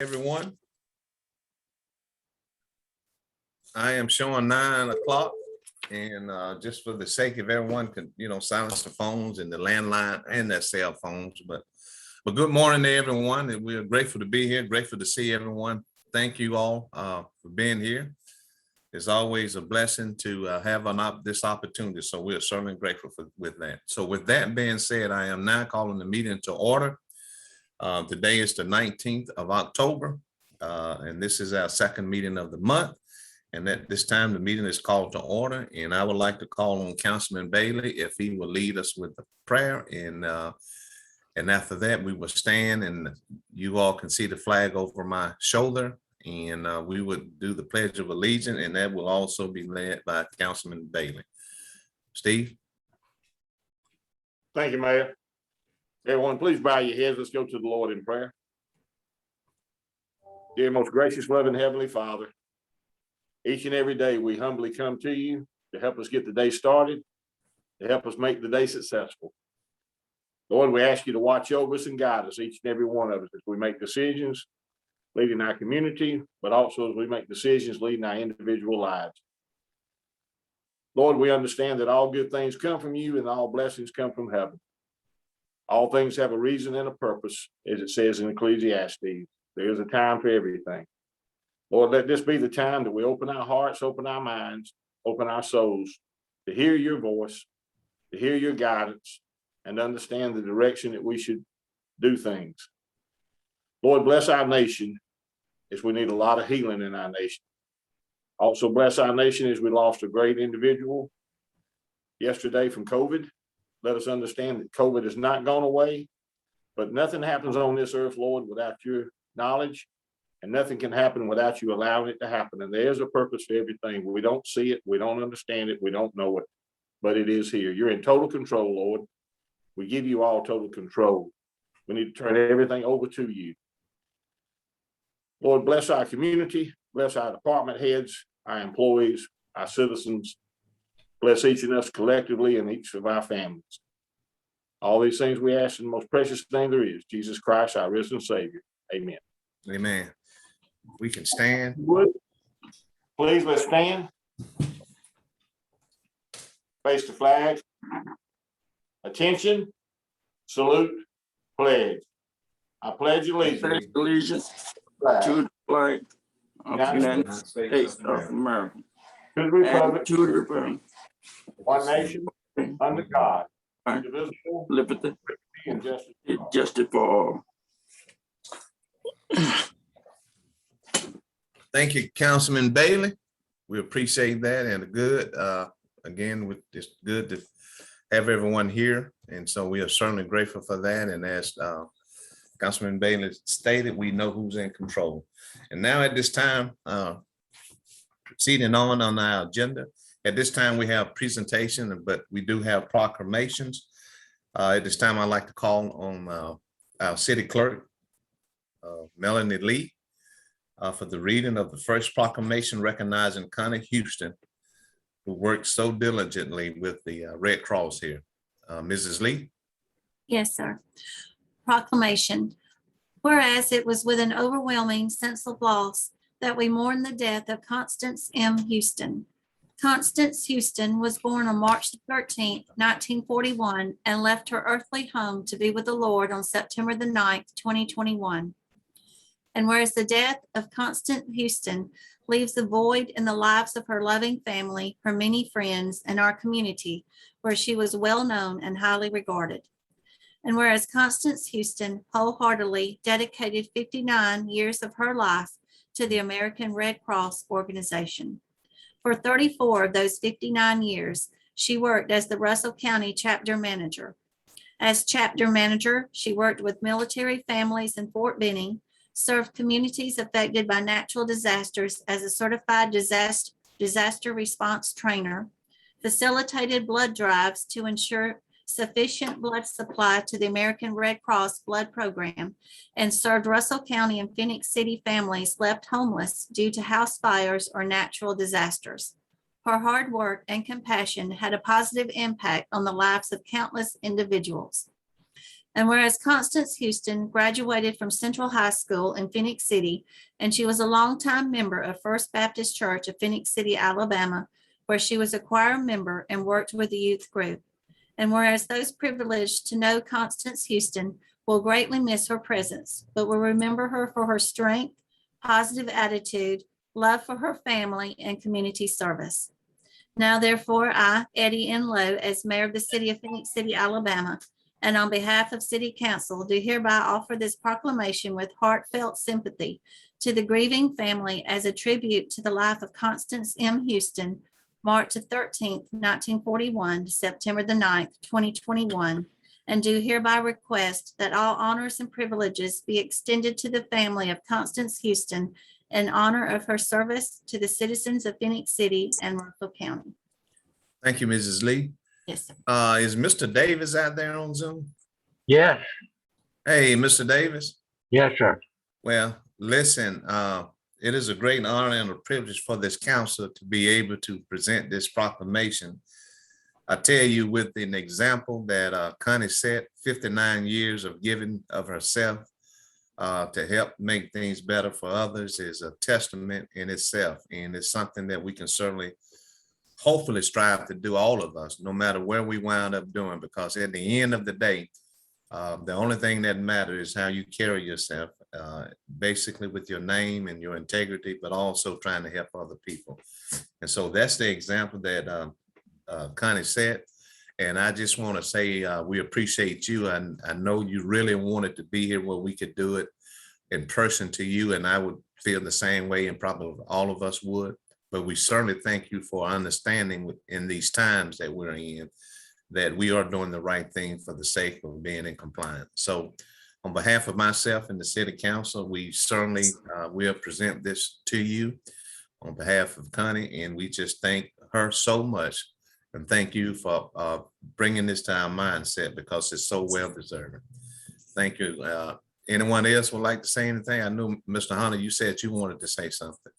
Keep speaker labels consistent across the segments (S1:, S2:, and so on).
S1: Everyone, I am showing 9 o'clock, and just for the sake of everyone can silence the phones and the landline and their cell phones. But good morning to everyone, and we are grateful to be here, grateful to see everyone. Thank you all for being here. It's always a blessing to have this opportunity, so we are certainly grateful with that. So with that being said, I am now calling the meeting to order. Today is the 19th of October, and this is our second meeting of the month. And at this time, the meeting is called to order. And I would like to call on Councilman Bailey if he will lead us with the prayer. And after that, we will stand, and you all can see the flag over my shoulder. And we would do the Pledge of Allegiance, and that will also be led by Councilman Bailey. Steve.
S2: Thank you, Mayor. Everyone, please bow your heads. Let's go to the Lord in prayer. Dear most gracious, loving Heavenly Father, each and every day we humbly come to you to help us get the day started, to help us make the day successful. Lord, we ask you to watch over us and guide us, each and every one of us, as we make decisions leading our community, but also as we make decisions leading our individual lives. Lord, we understand that all good things come from you and all blessings come from heaven. All things have a reason and a purpose, as it says in Ecclesiastes. There is a time for everything. Lord, let this be the time that we open our hearts, open our minds, open our souls to hear your voice, to hear your guidance, and understand the direction that we should do things. Lord, bless our nation as we need a lot of healing in our nation. Also bless our nation as we lost a great individual yesterday from COVID. Let us understand that COVID has not gone away, but nothing happens on this earth, Lord, without your knowledge, and nothing can happen without you allowing it to happen. And there's a purpose for everything. We don't see it, we don't understand it, we don't know it, but it is here. You're in total control, Lord. We give you all total control. We need to turn everything over to you. Lord, bless our community, bless our department heads, our employees, our citizens. Bless each of us collectively and each of our families. All these things we ask in the most precious name there is, Jesus Christ, our risen Savior. Amen.
S1: Amen. We can stand.
S2: Please, let's stand. Face the flag. Attention. Salute. Pledge. I pledge allegiance.
S3: To the flag of the United States of America.
S2: To the republic.
S3: And to the republic.
S2: One nation, under God, indivisible,
S3: liberty
S2: and justice.
S3: Justice for all.
S1: Thank you, Councilman Bailey. We appreciate that, and again, it's good to have everyone here, and so we are certainly grateful for that. And as Councilman Bailey stated, we know who's in control. And now at this time, proceeding on our agenda. At this time, we have presentation, but we do have proclamations. At this time, I'd like to call on our city clerk, Melanie Lee, for the reading of the first proclamation recognizing Connie Houston, who worked so diligently with the Red Cross here. Mrs. Lee?
S4: Yes, sir. Proclamation. Whereas it was with an overwhelming sense of loss that we mourn the death of Constance M. Houston. Constance Houston was born on March 13, 1941, and left her earthly home to be with the Lord on September the 9th, 2021. And whereas the death of Constance Houston leaves a void in the lives of her loving family, her many friends, and our community, where she was well known and highly regarded. And whereas Constance Houston wholeheartedly dedicated 59 years of her life to the American Red Cross organization. For 34 of those 59 years, she worked as the Russell County chapter manager. As chapter manager, she worked with military families in Fort Benning, served communities affected by natural disasters as a certified disaster response trainer, facilitated blood drives to ensure sufficient blood supply to the American Red Cross blood program, and served Russell County and Phenix City families left homeless due to house fires or natural disasters. Her hard work and compassion had a positive impact on the lives of countless individuals. And whereas Constance Houston graduated from Central High School in Phenix City, and she was a longtime member of First Baptist Church of Phenix City, Alabama, where she was a choir member and worked with the youth group. And whereas those privileged to know Constance Houston will greatly miss her presence, but will remember her for her strength, positive attitude, love for her family, and community service. Now, therefore, I, Eddie N. Lowe, as mayor of the city of Phenix City, Alabama, and on behalf of City Council, do hereby offer this proclamation with heartfelt sympathy to the grieving family as a tribute to the life of Constance M. Houston, March the 13th, 1941 to September the 9th, 2021, and do hereby request that all honors and privileges be extended to the family of Constance Houston in honor of her service to the citizens of Phenix City and Rockville County.
S1: Thank you, Mrs. Lee.
S4: Yes, sir.
S1: Is Mr. Davis out there on Zoom?
S5: Yes,
S1: Hey, Mr. Davis.
S5: yes, sir.
S1: Well, listen, it is a great honor and a privilege for this council to be able to present this proclamation. I tell you, with an example that Connie set, 59 years of giving of herself to help make things better for others is a testament in itself. And it's something that we can certainly, hopefully strive to do, all of us, no matter where we wind up doing, because at the end of the day, the only thing that matters is how you carry yourself, basically with your name and your integrity, but also trying to help other people. And so that's the example that Connie set. And I just want to say we appreciate you. And I know you really wanted to be here where we could do it in person to you. And I would feel the same way, and probably all of us would. But we certainly thank you for understanding in these times that we're in, that we are doing the right thing for the sake of being in compliance. So on behalf of myself and the city council, we certainly will present this to you on behalf of Connie, and we just thank her so much. And thank you for bringing this to our mindset, because it's so well deserved. Thank you. Anyone else would like to say anything? I know, Mr. Hunter, you said you wanted to say something.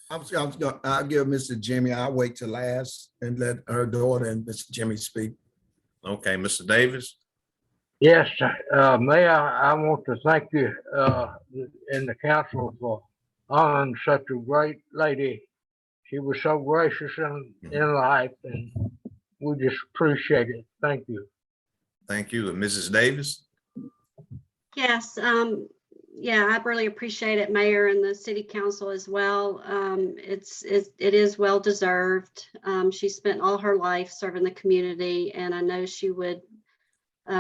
S6: I'll give Mr. Jimmy, I'll wait till last and let her daughter and Mr. Jimmy speak.
S1: Okay, Mr. Davis.
S5: Yes, Mayor, I want to thank you and the council for honoring such a great lady. She was so gracious in life, and we just appreciate it. Thank you.
S1: Thank you. And Mrs. Davis?
S7: Yes, yeah, I really appreciate it, Mayor, and the City Council as well. It is well deserved. She spent all her life serving the community, and I know she would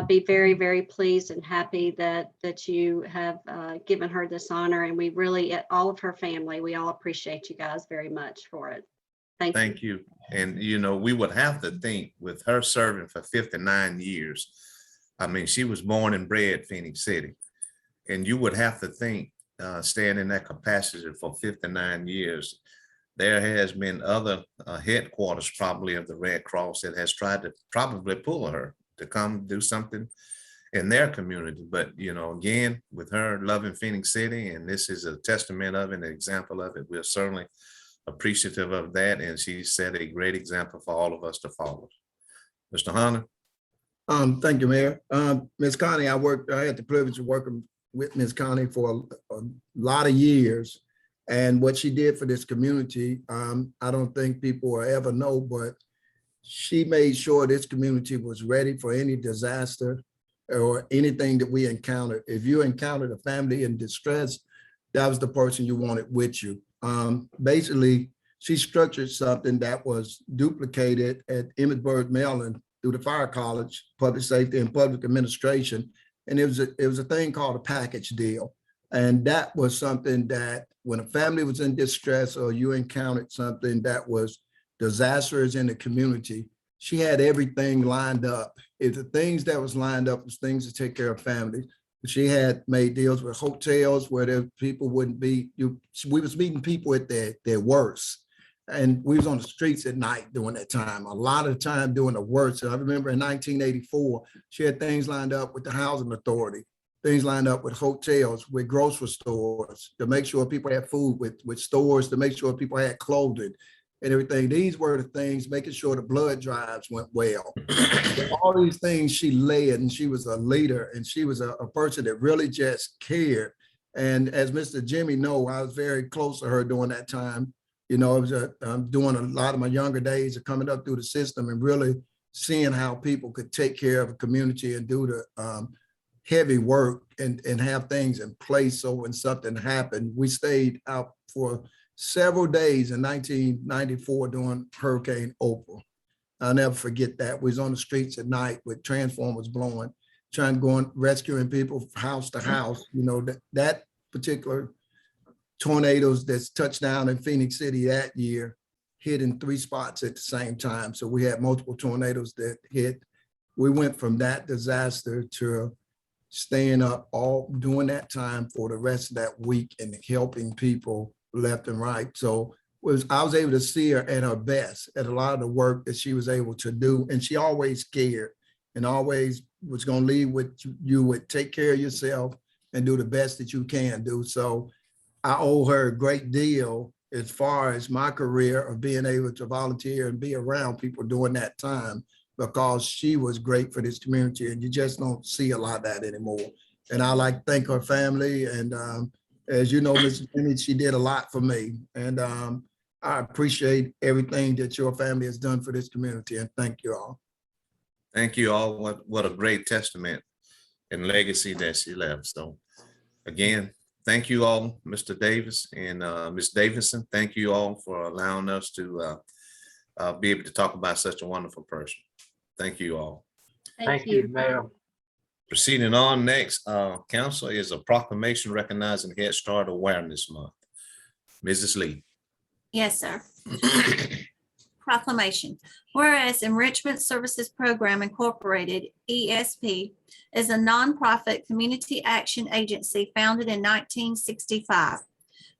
S7: be very, very pleased and happy that you have given her this honor. And we really, all of her family, we all appreciate you guys very much for it. Thank you.
S1: Thank you. And, you know, we would have to think, with her serving for 59 years, I mean, she was born and bred Phenix City. And you would have to think, staying in that capacity for 59 years, there has been other headquarters probably of the Red Cross that has tried to probably pull her to come do something in their community. But, you know, again, with her loving Phenix City, and this is a testament of it, an example of it, we're certainly appreciative of that. And she set a great example for all of us to follow. Mr. Hunter.
S6: Thank you, Mayor. Ms. Connie, I had the privilege of working with Ms. Connie for a lot of years. And what she did for this community, I don't think people will ever know, but she made sure this community was ready for any disaster or anything that we encountered. If you encountered a family in distress, that was the person you wanted with you. Basically, she structured something that was duplicated at Emmitsburg, Maryland, through the Fire College, Public Safety and Public Administration. And it was a thing called a package deal. And that was something that when a family was in distress or you encountered something that was disastrous in the community, she had everything lined up. If the things that was lined up was things to take care of families, she had made deals with hotels where the people wouldn't be, we was meeting people at their worst. And we was on the streets at night during that time, a lot of the time doing the worst. And I remember in 1984, she had things lined up with the housing authority, things lined up with hotels, with grocery stores, to make sure people had food, with stores, to make sure people had clothing. and everything. These were the things, making sure the blood drives went well. All these things she led, and she was a leader, and she was a person that really just cared. And as Mr. Jimmy know, I was very close to her during that time. You know, it was doing a lot of my younger days of coming up through the system and really seeing how people could take care of a community and do the heavy work and have things in place. So when something happened, we stayed out for several days in 1994 during Hurricane Oprah. I'll never forget that. We was on the streets at night with transformers blowing, trying to go and rescuing people house to house. You know, that particular tornadoes that's touched down in Phenix City that year hit in 3 spots at the same time. So we had multiple tornadoes that hit. We went from that disaster to staying up all during that time for the rest of that week and helping people left and right. So I was able to see her at her best at a lot of the work that she was able to do. And she always cared and always was going to lead with you would take care of yourself and do the best that you can do. So I owe her a great deal as far as my career of being able to volunteer and be around people during that time, because she was great for this community, and you just don't see a lot of that anymore. And I like to thank her family. And as you know, Mrs. Jimmy, she did a lot for me. And I appreciate everything that your family has done for this community, and thank you all.
S1: Thank you all. What a great testament and legacy that she left. So again, thank you all, Mr. Davis and Ms. Davidson. Thank you all for allowing us to be able to talk about such a wonderful person. Thank you all.
S5: Thank you, Mayor.
S1: Proceeding on, next, council is a proclamation recognizing Head Start Awareness Month. Mrs. Lee.
S4: Yes, sir. Proclamation. Whereas Enrichment Services Program Incorporated, ESP, is a nonprofit community action agency founded in 1965.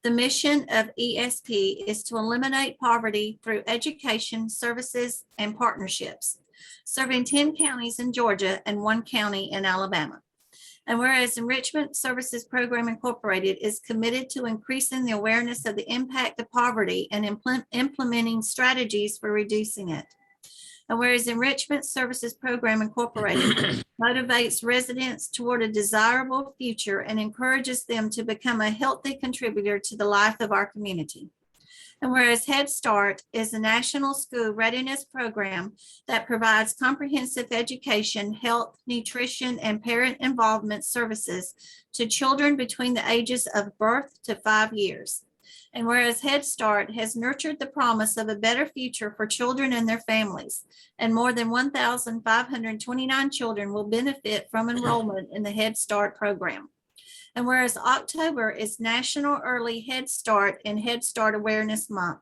S4: The mission of ESP is to eliminate poverty through education, services, and partnerships, serving 10 counties in Georgia and 1 county in Alabama. And whereas Enrichment Services Program Incorporated is committed to increasing the awareness of the impact of poverty and implementing strategies for reducing it. And whereas Enrichment Services Program Incorporated motivates residents toward a desirable future and encourages them to become a healthy contributor to the life of our community. And whereas Head Start is a national school readiness program that provides comprehensive education, health, nutrition, and parent involvement services to children between the ages of birth to 5 years. And whereas Head Start has nurtured the promise of a better future for children and their families, and more than 1,529 children will benefit from enrollment in the Head Start program. And whereas October is National Early Head Start and Head Start Awareness Month.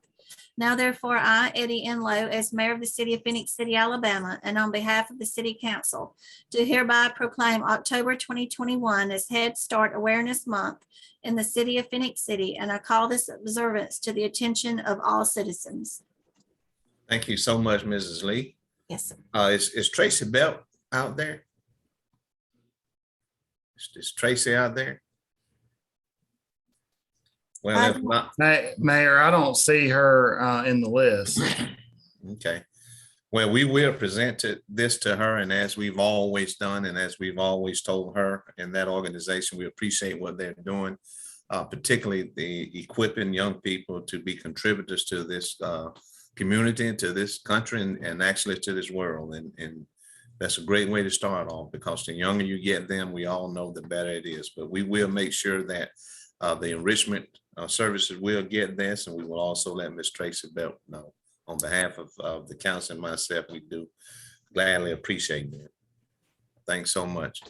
S4: Now therefore, I, Eddie Enlow, as Mayor of the City of Phenix City, Alabama, and on behalf of the City Council, do hereby proclaim October 2021 as Head Start Awareness Month in the City of Phenix City, and I call this observance to the attention of all citizens.
S1: Thank you so much, Mrs. Lee.
S4: Yes, sir.
S1: Is Tracy Belt out there? Is Tracy out there? Well, if not,
S8: Mayor, I don't see her in the list.
S1: okay. Well, we will present this to her, and as we've always done, and as we've always told her and that organization, we appreciate what they're doing, particularly the equipping young people to be contributors to this community, to this country, and actually to this world. And that's a great way to start off, because the younger you get them, we all know the better it is. But we will make sure that the enrichment services will get this, and we will also let Ms. Tracy Belt know. On behalf of the council and myself, we do gladly appreciate that. Thanks so much.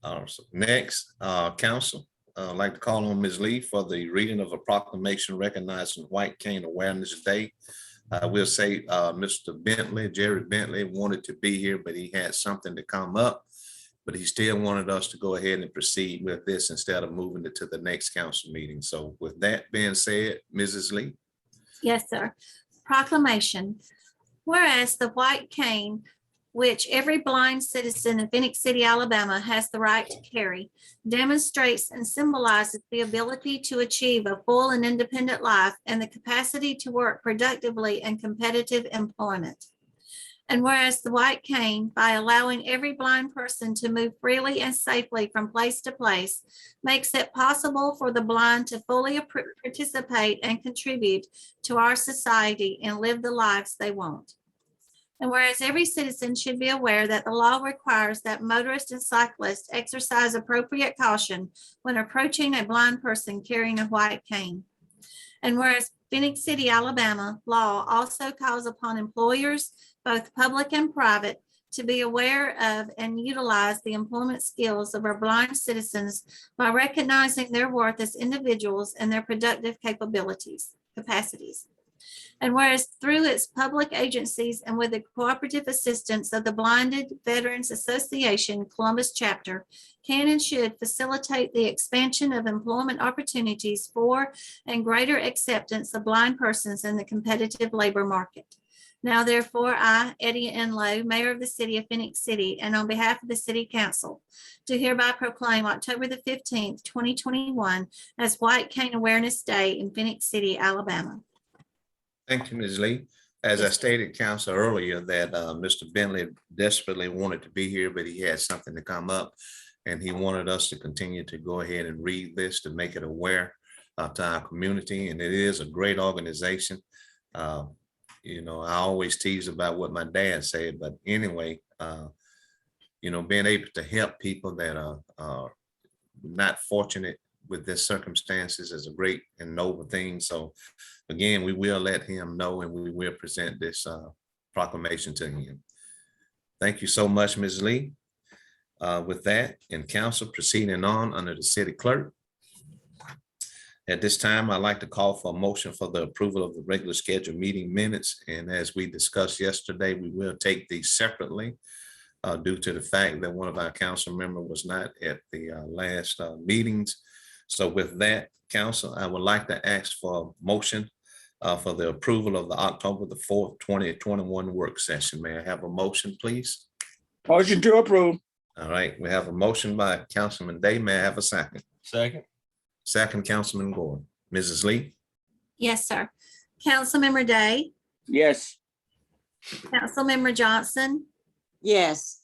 S1: So next, council, I'd like to call on Ms. Lee for the reading of a proclamation recognizing White Cane Awareness Day. I will say Mr. Bentley, Jerry Bentley, wanted to be here, but he had something to come up, but he still wanted us to go ahead and proceed with this instead of moving it to the next council meeting. So with that being said, Mrs. Lee.
S4: Yes, sir. Proclamation. Whereas the white cane which every blind citizen of Phenix City, Alabama has the right to carry, demonstrates and symbolizes the ability to achieve a full and independent life and the capacity to work productively in competitive employment. And whereas the white cane, by allowing every blind person to move freely and safely from place to place, makes it possible for the blind to fully participate and contribute to our society and live the lives they want. And whereas every citizen should be aware that the law requires that motorists and cyclists exercise appropriate caution when approaching a blind person carrying a white cane. And whereas Phenix City, Alabama law also calls upon employers, both public and private, to be aware of and utilize the employment skills of our blind citizens by recognizing their worth as individuals and their productive capacities. And whereas through its public agencies and with the cooperative assistance of the Blinded Veterans Association Columbus chapter, can and should facilitate the expansion of employment opportunities for and greater acceptance of blind persons in the competitive labor market. Now, therefore, I, Eddie Enlow, Mayor of the City of Phenix City, and on behalf of the City Council, do hereby proclaim October the 15th, 2021 as White Cane Awareness Day in Phenix City, Alabama.
S1: Thank you, Ms. Lee. As I stated, Council, earlier that Mr. Bentley desperately wanted to be here, but he had something to come up. And he wanted us to continue to go ahead and read this to make it aware to our community. And it is a great organization. You know, I always tease about what my dad said, but anyway, you know, being able to help people that are not fortunate with their circumstances is a great and noble thing. So again, we will let him know and we will present this proclamation to him. Thank you so much, Ms. Lee. With that, in council proceeding on under the city clerk. At this time, I'd like to call for a motion for the approval of the regular scheduled meeting minutes. And as we discussed yesterday, we will take these separately due to the fact that one of our council members was not at the last meetings. So with that, council, I would like to ask for a motion for the approval of the October the 4th, 2021 work session. May I have a motion, please?
S3: Motion to approve.
S1: All right, we have a motion by Councilman Day. May I have a second?
S9: Second.
S1: Second, Councilman Gordon. Mrs. Lee?
S4: Yes, sir. Councilmember Day,
S3: Yes.
S4: Councilmember Johnson,
S10: yes,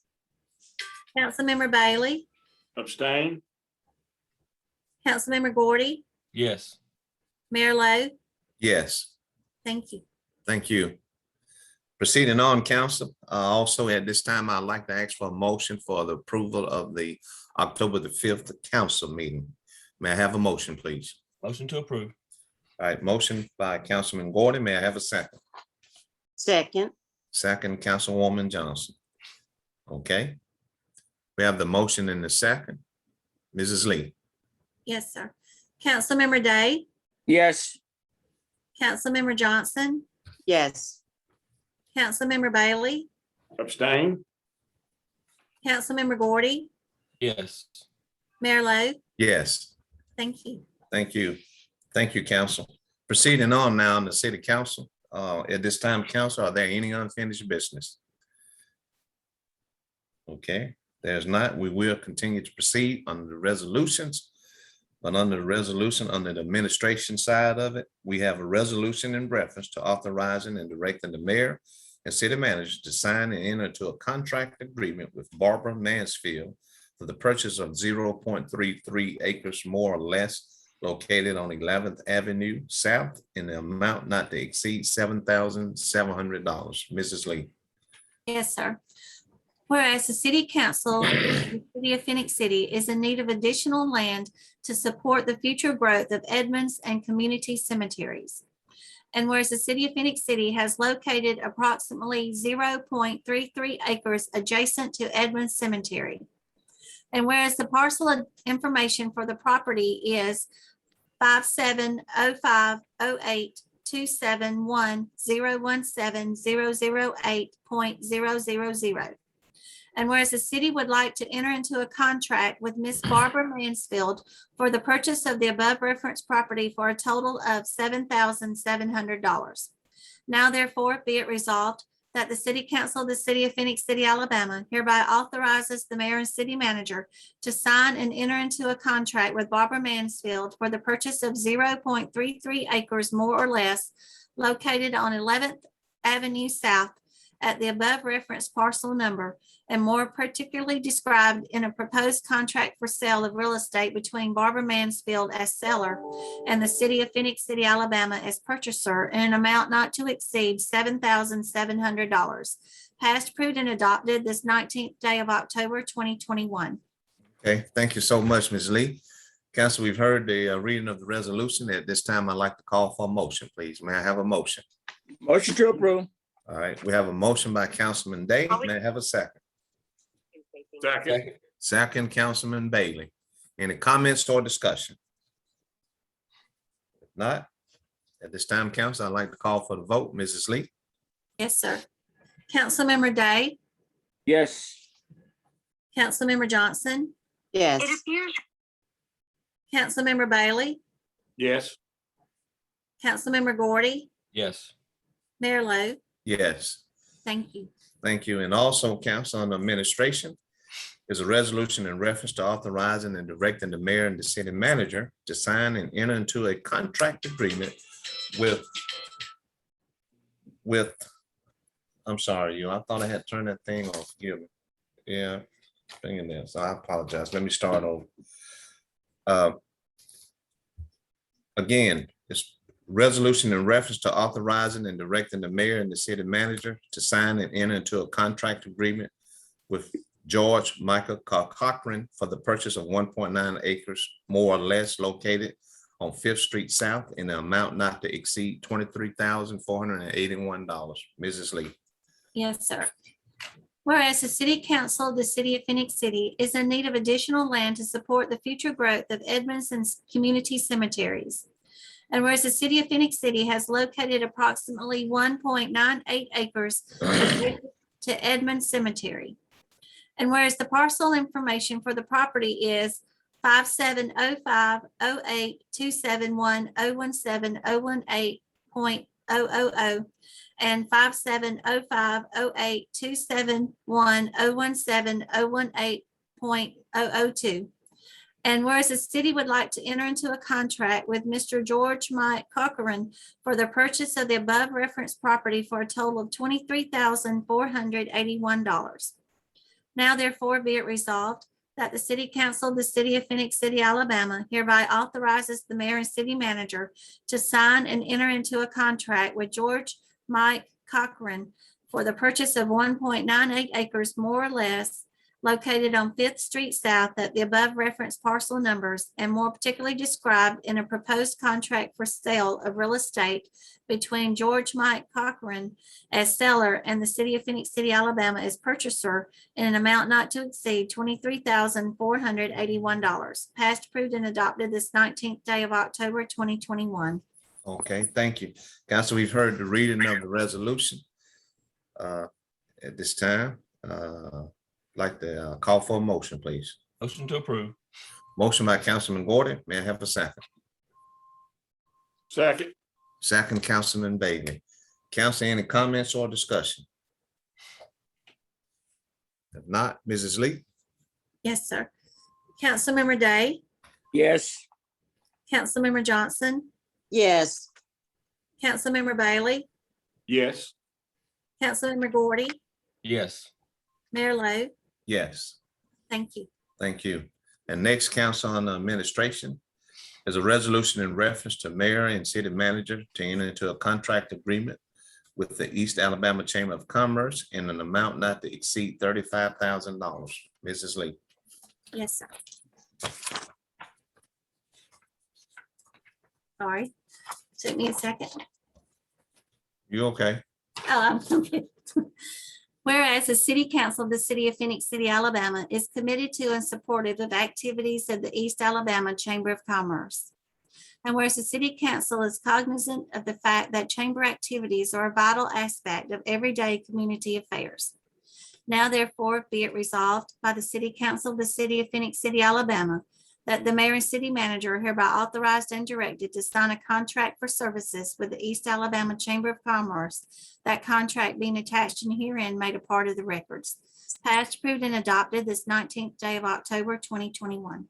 S4: Councilmember Bailey,
S2: Abstain?
S4: Councilmember Gordy,
S9: Yes.
S4: Mayor Lowe.
S1: Yes,
S4: Thank you.
S1: thank you. Proceeding on, council, also at this time, I'd like to ask for a motion for the approval of the October the 5th council meeting. May I have a motion, please?
S9: Motion to approve.
S1: All right, motion by Councilman Gordon. May I have a second?
S10: second,
S1: Second, Councilwoman Johnson. Okay. We have the motion in the second. Mrs. Lee?
S4: Yes, sir. Councilmember Day,
S3: Yes.
S4: Councilmember Johnson,
S10: yes,
S4: Councilmember Bailey,
S2: Abstain?
S4: Councilmember Gordy,
S9: Yes.
S4: Mayor Lowe.
S1: Yes.
S4: Thank you.
S1: Thank you. Thank you, council. Proceeding on now in the city council. At this time, council, are there any unfinished business? Okay, there's not. We will continue to proceed under the resolutions. But under the resolution, under the administration side of it, we have a resolution in reference to authorizing and directing the mayor and city manager to sign and enter into a contract agreement with Barbara Mansfield for the purchase of 0.33 acres more or less located on 11th Avenue South in the amount not to exceed $7,700. Mrs. Lee.
S4: Yes, sir. Whereas the city council of the city of Phenix City is in need of additional land to support the future growth of Edmonds and community cemeteries. And whereas the city of Phenix City has located approximately 0.33 acres adjacent to Edmonds Cemetery. And whereas the parcel of information for the property is 5705082710170008.000. And whereas the city would like to enter into a contract with Miss Barbara Mansfield for the purchase of the above referenced property for a total of $7,700. Now therefore be it resolved that the City Council of the City of Phoenix City, Alabama hereby authorizes the mayor and city manager to sign and enter into a contract with Barbara Mansfield for the purchase of 0.33 acres more or less located on 11th Avenue South at the above referenced parcel number, and more particularly described in a proposed contract for sale of real estate between Barbara Mansfield as seller and the City of Phoenix City, Alabama as purchaser in an amount not to exceed $7,700. Passed, approved, and adopted this 19th day of October, 2021.
S1: Okay, thank you so much, Ms. Lee. Council, we've heard the reading of the resolution. At this time, I'd like to call for a motion, please. May I have a motion?
S3: Motion to approve.
S1: All right, we have a motion by Councilman Day. May I have a second?
S2: Second.
S1: Second, Councilman Bailey. Any comments or discussion? If not, at this time, council, I'd like to call for the vote. Mrs. Lee?
S4: Yes, sir. Councilmember Day,
S3: Yes.
S4: Councilmember Johnson,
S10: yes,
S4: Councilmember Bailey,
S2: Yes.
S4: Councilmember Gordy,
S9: Yes.
S4: Mayor Lo.
S1: Yes.
S4: Thank you.
S1: Thank you. And also, council on administration is a resolution in reference to authorizing and directing the mayor and the city manager to sign and enter into a contract agreement with, I'm sorry, I thought I had turned that thing off. Give me. Yeah, thing in there. So I apologize. Let me start over. Again, it's resolution in reference to authorizing and directing the mayor and the city manager to sign and enter into a contract agreement with George Michael Cochran for the purchase of 1.9 acres more or less located on Fifth Street South in an amount not to exceed $23,481. Mrs. Lee.
S4: Yes, sir. Whereas the City Council of the City of Phoenix City is in need of additional land to support the future growth of Edmonds and community cemeteries. And whereas the City of Phoenix City has located approximately 1.98 acres to Edmonds Cemetery. And whereas the parcel information for the property is 57050827101718.000 and 57050827101718.002. And whereas the city would like to enter into a contract with Mr. George Mike Cochran for the purchase of the above referenced property for a total of $23,481. Now therefore be it resolved that the City Council of the City of Phoenix City, Alabama hereby authorizes the mayor and city manager to sign and enter into a contract with George Mike Cochran for the purchase of 1.98 acres more or less located on Fifth Street South at the above referenced parcel numbers, and more particularly described in a proposed contract for sale of real estate between George Mike Cochran as seller and the City of Phoenix City, Alabama as purchaser in an amount not to exceed $23,481. Passed, approved, and adopted this 19th day of October, 2021.
S1: Okay, thank you. Council, we've heard the reading of the resolution. At this time, like to call for a motion, please.
S9: Motion to approve.
S1: Motion by Councilman Gordon. May I have a second?
S2: Second.
S1: Second, Councilman Bailey. Council, any comments or discussion? If not, Mrs. Lee?
S4: Yes, sir. Councilmember Day,
S3: Yes.
S4: Councilmember Johnson,
S10: yes,
S4: Councilmember Bailey,
S2: Yes.
S4: Councilmember Gordy,
S9: Yes.
S4: Mayor Lo.
S1: Yes.
S4: Thank you.
S1: Thank you. And next, council on administration is a resolution in reference to mayor and city manager to enter into a contract agreement with the East Alabama Chamber of Commerce in an amount not to exceed $35,000. Mrs. Lee.
S4: Yes, sir. Sorry, took me a second.
S1: You okay?
S4: Oh, okay. Whereas the City Council of the City of Phoenix City, Alabama is committed to and supportive of activities of the East Alabama Chamber of Commerce. And whereas the City Council is cognizant of the fact that chamber activities are a vital aspect of everyday community affairs. Now therefore be it resolved by the City Council of the City of Phoenix City, Alabama, that the mayor and city manager are hereby authorized and directed to sign a contract for services with the East Alabama Chamber of Commerce, that contract being attached and herein made a part of the records. Passed, approved, and adopted this 19th day of October, 2021.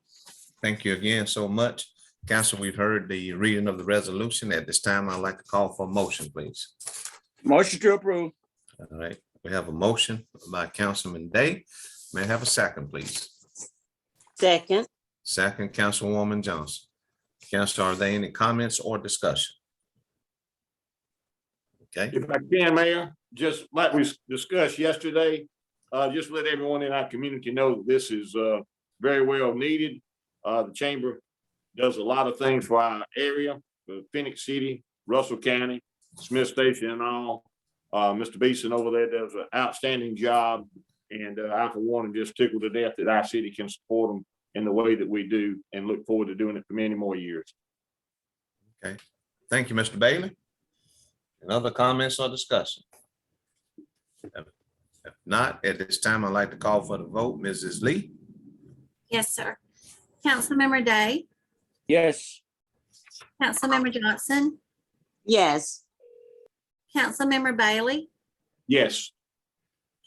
S1: Thank you again so much. Council, we've heard the reading of the resolution. At this time, I'd like to call for a motion, please.
S3: Motion to approve.
S1: All right, we have a motion by Councilman Day. May I have a second, please?
S10: second,
S1: Second, Councilwoman Johnson. Council, are there any comments or discussion? Okay,
S2: If I can, Mayor, just like we discussed yesterday, just let everyone in our community know that this is very well needed. The chamber does a lot of things for our area, the Phenix City, Russell County, Smith Station and all. Mr. Beeson over there does an outstanding job. And I for one am just tickled to death that our city can support them in the way that we do and look forward to doing it for many more years.
S1: okay. Thank you, Mr. Bailey. And other comments or discussion? If not, at this time, I'd like to call for the vote. Mrs. Lee?
S4: Yes, sir. Councilmember Day,
S3: Yes.
S4: Councilmember Johnson,
S10: yes,
S4: Councilmember Bailey,
S2: Yes,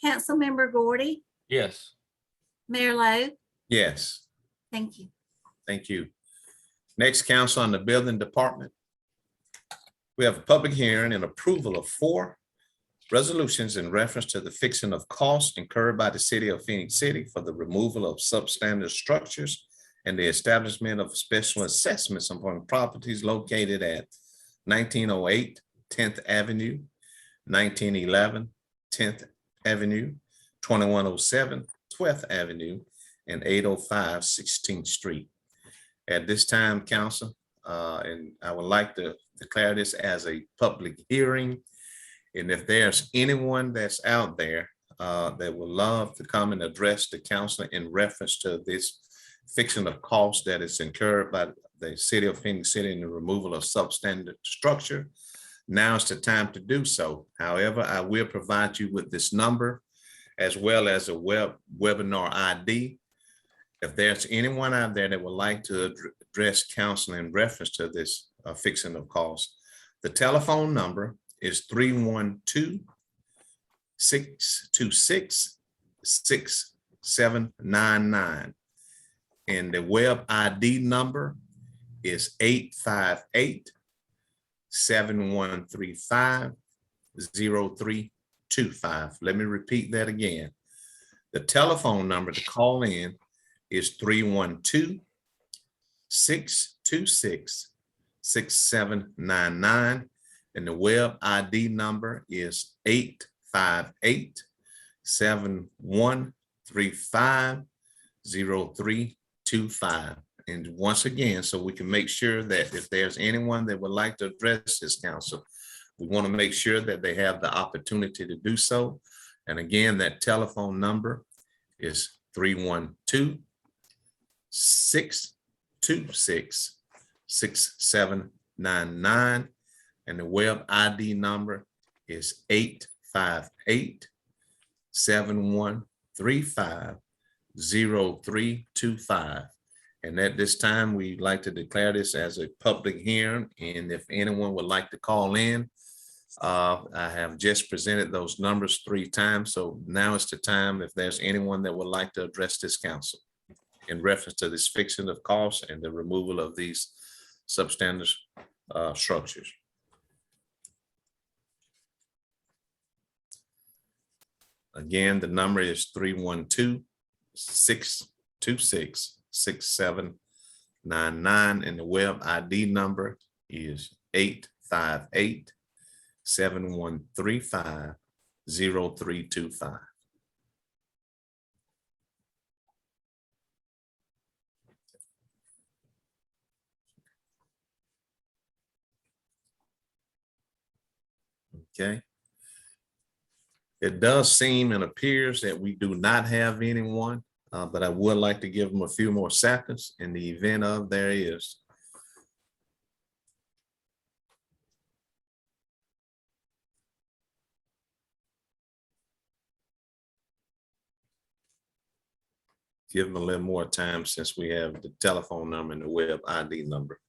S4: Councilmember Gordy,
S9: Yes.
S4: Mayor Lo.
S1: Yes,
S4: Thank you.
S1: thank you. Next, council on the building department. We have a public hearing and approval of 4 resolutions in reference to the fixing of costs incurred by the city of Phoenix City for the removal of substandard structures and the establishment of special assessments upon properties located at 1908 10th Avenue, 1911 10th Avenue, 2107 12th Avenue, and 805 16th Street. At this time, council, and I would like to declare this as a public hearing. And if there's anyone that's out there that would love to come and address the council in reference to this fixing of costs that is incurred by the city of Phoenix City in the removal of substandard structure, now is the time to do so. However, I will provide you with this number as well as a webinar ID. If there's anyone out there that would like to address council in reference to this fixing of costs, the telephone number is 312-626-6799. And the web ID number is 858-7135-0325. Let me repeat that again. The telephone number to call in is 312-626-6799. And the web ID number is 858-7135-0325. And once again, so we can make sure that if there's anyone that would like to address this council, we want to make sure that they have the opportunity to do so. And again, that telephone number is 312-626-6799. And the web ID number is 858-7135-0325. And at this time, we'd like to declare this as a public hearing. And if anyone would like to call in, I have just presented those numbers 3 times. So now is the time if there's anyone that would like to address this council in reference to this fixing of costs and the removal of these substandard structures. Again, the number is 312-626-6799, and the web ID number is 858-7135-0325. Okay. It does seem and appears that we do not have anyone, but I would like to give them a few more seconds in the event of there is. give them a little more time since we have the telephone number and the web ID number.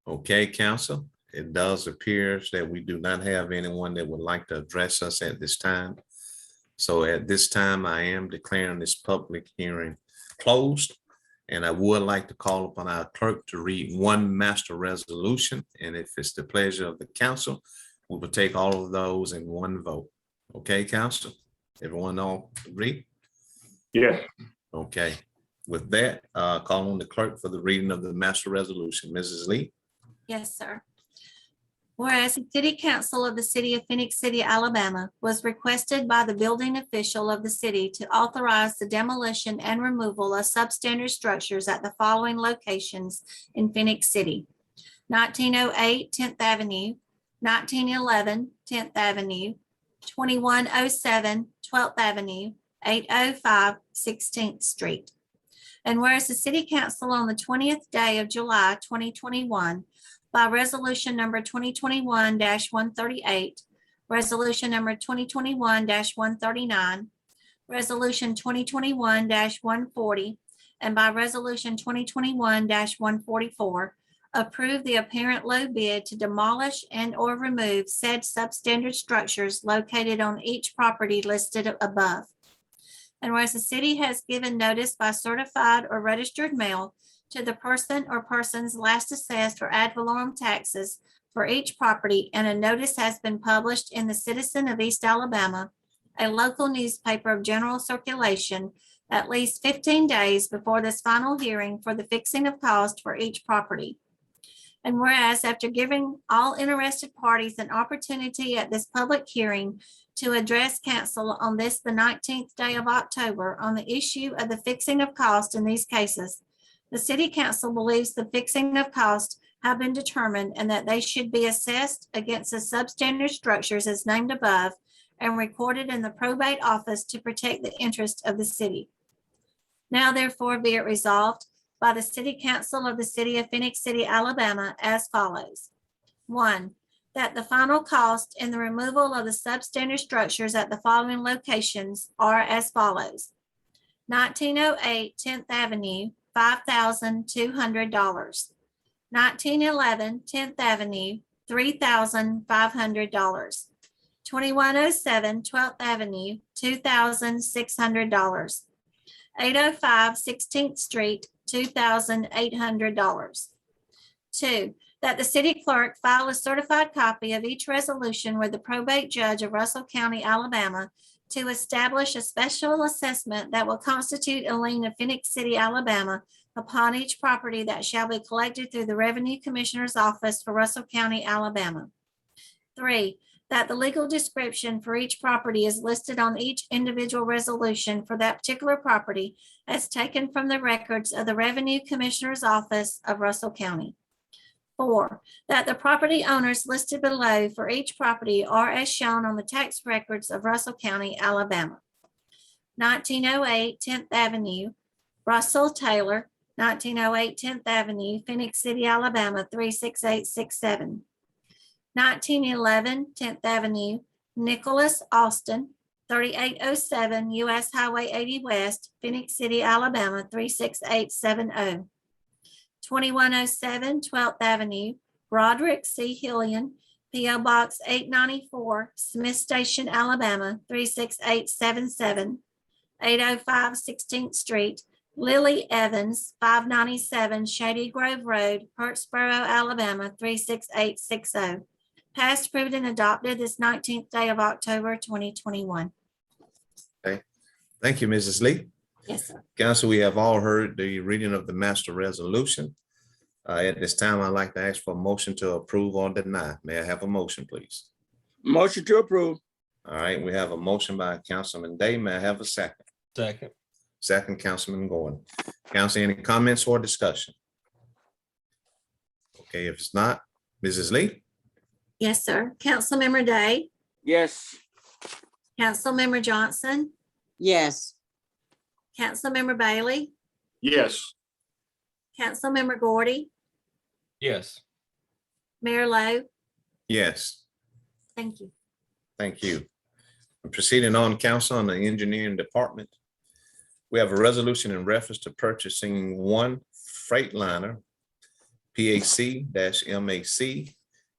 S1: Okay, council, it does appear that we do not have anyone that would like to address us at this time. So at this time, I am declaring this public hearing closed. And I would like to call upon our clerk to read one master resolution. And if it's the pleasure of the council, we will take all of those in one vote. Okay, council? Everyone all agree?
S2: Yes.
S1: Okay. With that, call on the clerk for the reading of the master resolution. Mrs. Lee?
S4: Yes, sir. Whereas the City Council of the City of Phenix City, Alabama was requested by the building official of the city to authorize the demolition and removal of substandard structures at the following locations in Phenix City: 1908 10th Avenue, 1911 10th Avenue, 2107 12th Avenue, 805 16th Street. And whereas the City Council on the 20th day of July 2021, by resolution number 2021-138, resolution number 2021-139, resolution 2021-140, and by resolution 2021-144, approve the apparent low bid to demolish and or remove said substandard structures located on each property listed above. And whereas the city has given notice by certified or registered mail to the person or persons last assessed or ad valorem taxes for each property, and a notice has been published in the Citizen of East Alabama, a local newspaper of general circulation, at least 15 days before this final hearing for the fixing of cost for each property. And whereas after giving all interested parties an opportunity at this public hearing to address council on this, the 19th day of October, on the issue of the fixing of cost in these cases, the City Council believes the fixing of cost have been determined and that they should be assessed against the substandard structures as named above and recorded in the probate office to protect the interest of the city. Now therefore be it resolved by the City Council of the City of Phenix City, Alabama as follows. 1, that the final cost in the removal of the substandard structures at the following locations are as follows: 1908 10th Avenue, $5,200. 1911 10th Avenue, $3,500. 2107 12th Avenue, $2,600. 805 16th Street, $2,800. 2, that the city clerk file a certified copy of each resolution with the probate judge of Russell County, Alabama, to establish a special assessment that will constitute a lien of Phenix City, Alabama, upon each property that shall be collected through the Revenue Commissioner's Office for Russell County, Alabama. 3, that the legal description for each property is listed on each individual resolution for that particular property as taken from the records of the Revenue Commissioner's Office of Russell County. 4, that the property owners listed below for each property are as shown on the tax records of Russell County, Alabama. 1908 10th Avenue, Russell Taylor, 1908 10th Avenue, Phenix City, Alabama, 36867. 1911 10th Avenue, Nicholas Austin, 3807 US Highway 80 West, Phenix City, Alabama, 36870. 2107 12th Avenue, Roderick C. Hillian, P.O. Box 894, Smith Station, Alabama, 36877. 805 16th Street, Lily Evans, 597 Shady Grove Road, Hurtsboro, Alabama, 36860. Passed, approved, and adopted this 19th day of October, 2021.
S1: Thank you, Mrs. Lee.
S4: Yes, sir.
S1: Council, we have all heard the reading of the master resolution. At this time, I'd like to ask for a motion to approve or deny. May I have a motion, please?
S3: Motion to approve.
S1: All right, we have a motion by Councilman Day. May I have a second?
S9: Second.
S1: Second, Councilman Gordon. Council, any comments or discussion? Okay, if it's not, Mrs. Lee?
S4: Yes, sir. Councilmember Day,
S3: Yes.
S4: Councilmember Johnson,
S10: yes,
S4: Councilmember Bailey,
S2: Yes.
S4: Councilmember Gordy,
S9: Yes.
S4: Mayor Lo,
S1: Yes,
S4: Thank you.
S1: thank you. Proceeding on, council on the engineering department. We have a resolution in reference to purchasing one Freightliner PAC-MAC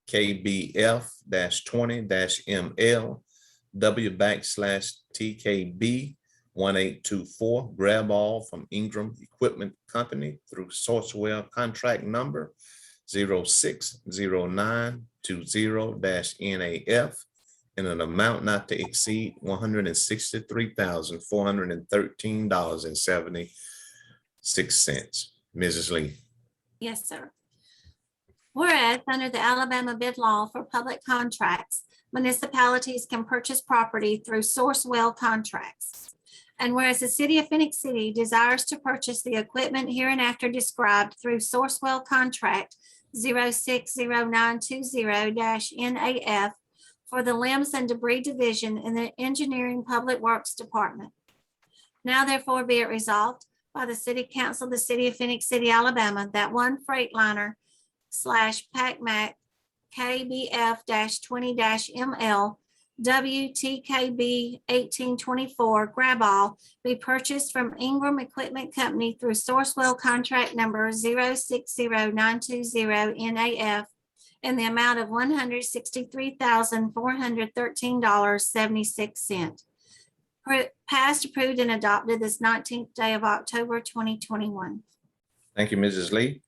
S1: KBF-20-ML W/TKB 1824 grab all from Ingram Equipment Company through Sourcewell contract number 060920-NAF in an amount not to exceed $163,413.76. Mrs. Lee.
S4: Yes, sir. Whereas under the Alabama bid law for public contracts, municipalities can purchase property through Sourcewell contracts. And whereas the city of Phoenix City desires to purchase the equipment hereinafter described through Sourcewell contract 060920-NAF for the limbs and debris division in the Engineering Public Works Department. Now therefore be it resolved by the City Council of the City of Phoenix City, Alabama, that one Freightliner /PAC-MAC KBF-20-ML WTKB 1824 grab all be purchased from Ingram Equipment Company through Sourcewell contract number 060920-NAF in the amount of $163,413.76. Passed, approved, and adopted this 19th day of October 2021.
S1: Thank you, Mrs. Lee.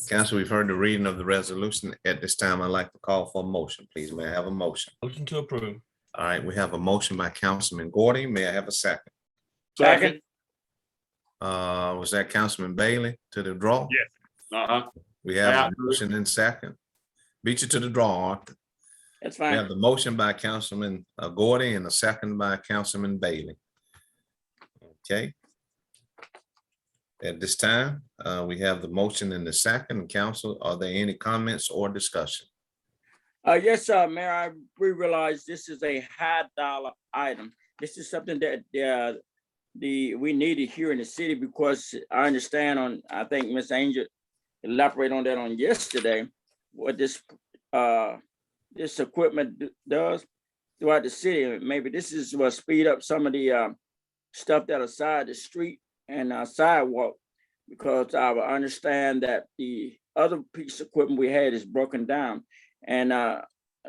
S1: Council, we've heard the reading of the resolution. At this time, I'd like to call for a motion, please. May I have a motion?
S9: Motion to approve.
S1: All right, we have a motion by Councilman Gordy. May I have a second?
S2: Second.
S1: Was that Councilman Bailey to the draw?
S2: Yes. Uh-huh.
S1: We have
S2: Yeah.
S1: a motion in second. Beat you to the draw, Arthur.
S3: That's
S1: We
S3: fine.
S1: have the motion by Councilman Gordy and a second by Councilman Bailey. Okay. At this time, we have the motion in the second. Council, are there any comments or discussion?
S3: Yes, Mayor, we realize this is a high dollar item. This is something that we needed here in the city because I understand I think Ms. Angel elaborated on that on yesterday, what this equipment does throughout the city. Maybe this is what speed up some of the stuff that are side the street and sidewalk, because I understand that the other piece of equipment we had is broken down. And